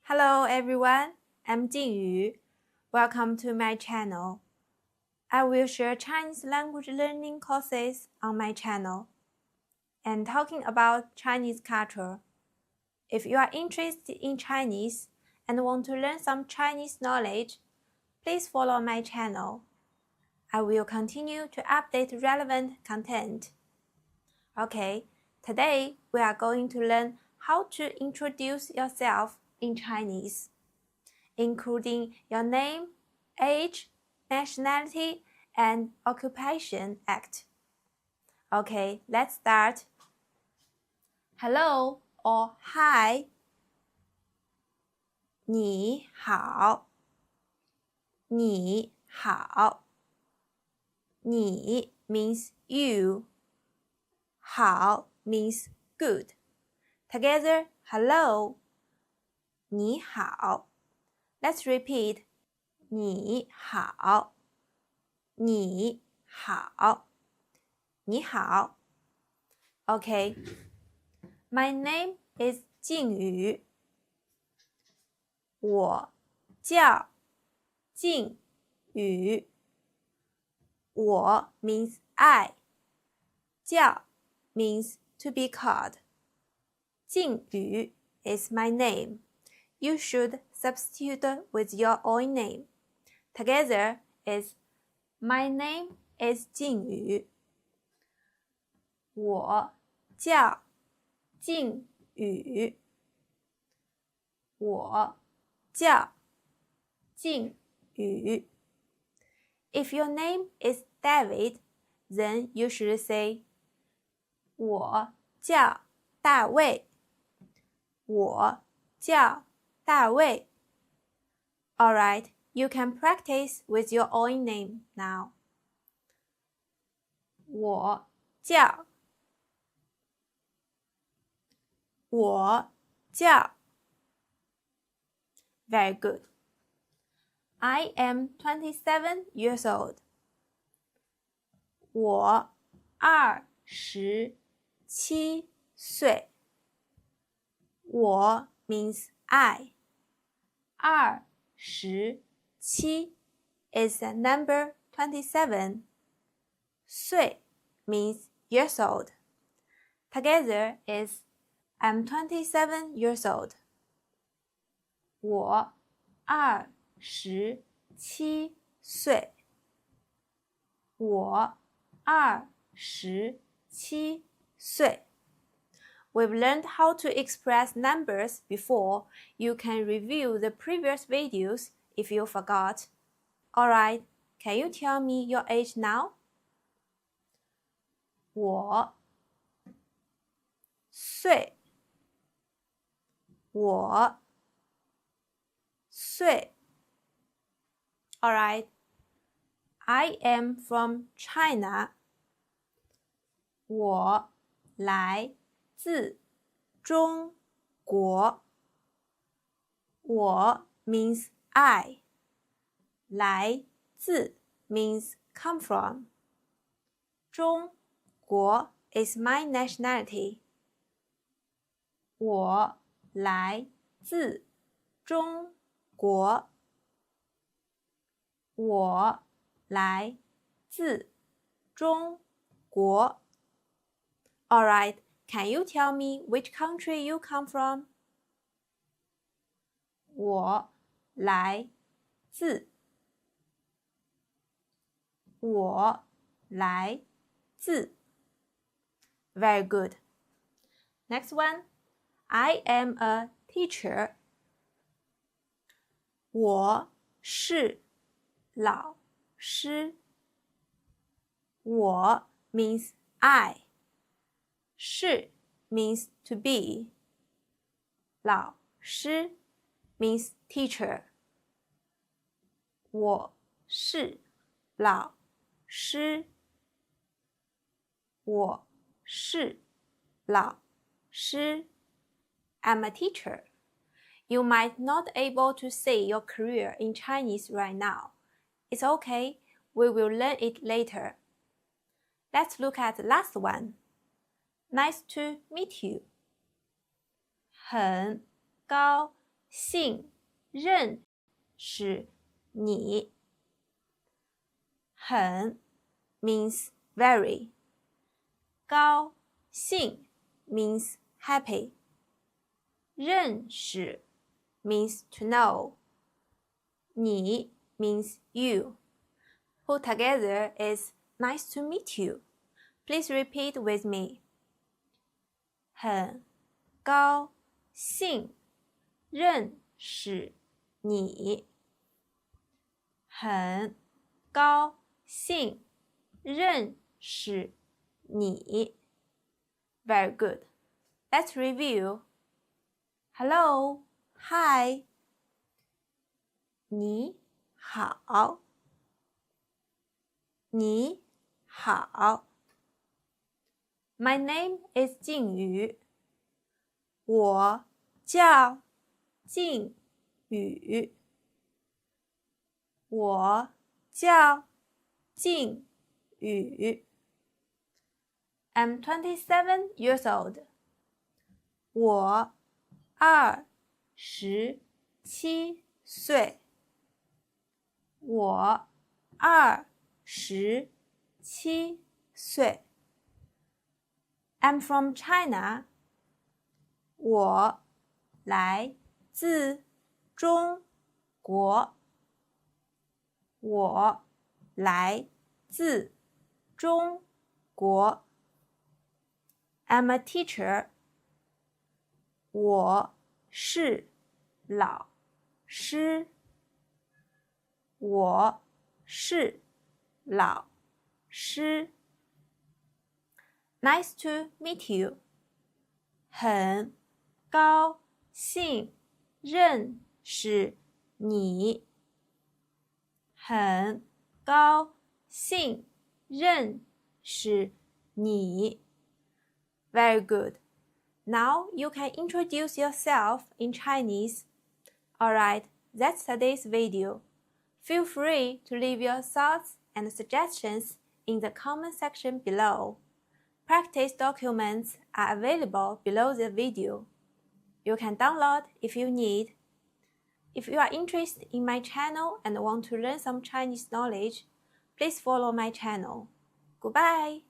Hello everyone, I'm Jingyu. Welcome to my channel. I will share Chinese language learning courses on my channel and talking about Chinese culture. If you are interested in Chinese and want to learn some Chinese knowledge, please follow my channel. I will continue to update relevant content. Okay, today we are going to learn how to introduce yourself in Chinese, including your name, age, nationality, and occupation act. Okay, let's start. Hello or hi. 你好，你好。你 means you. 好 means good. Together, hello. 你好。Let's repeat. 你好，你好，你好。Okay. My name is 靖宇。我叫靖宇。我 means I. 叫 means to be called. 靖宇 is my name. You should substitute with your own name. Together is my name is 靖宇。我叫靖宇。我叫靖宇。If your name is David, then you should say 我叫大卫。我叫大卫。Alright, you can practice with your own name now. 我叫。我叫。Very good. I am 27 years old. 我27岁。我 means I. 27 is the number 27. 岁 means years old. Together is I'm 27 years old. 我27岁。我27岁。We've learned how to express numbers before. You can review the previous videos if you forgot. Alright, can you tell me your age now? 我岁。我岁。Alright, I am from China. 我来自中国。我 means I. 来自 means come from. 中国 is my nationality. 我来自中国。我来自中国。Alright, can you tell me which country you come from? 我来自。我来自。Very good. Next one. I am a teacher. 我是老师。我 means I. 是 means to be. 老师 means teacher. 我是老师。我是老师。I'm a teacher. You might not able to say your career in Chinese right now. It's okay, we will learn it later. Let's look at the last one. Nice to meet you. 很高信任是你。很 means very. 高兴 means happy. 认识 means to know. 你 means you. Put together is nice to meet you. Please repeat with me. 很高兴认识你。很高兴认识你。Very good. Let's review. Hello, hi. 你好，你好。My name is 靖宇。我叫靖宇。我叫靖宇。I'm 27 years old. 我27岁。我27岁。I'm from China. 我来自中国。我来自中国。I'm a teacher. 我是老师。我是老师。Nice to meet you. 很高兴认识你。很高兴认识你。Very good. Now you can introduce yourself in Chinese. Alright, that's today's video. Feel free to leave your thoughts and suggestions in the comment section below. Practice documents are available below the video. You can download if you need. If you are interested in my channel and want to learn some Chinese knowledge, please follow my channel. Goodbye!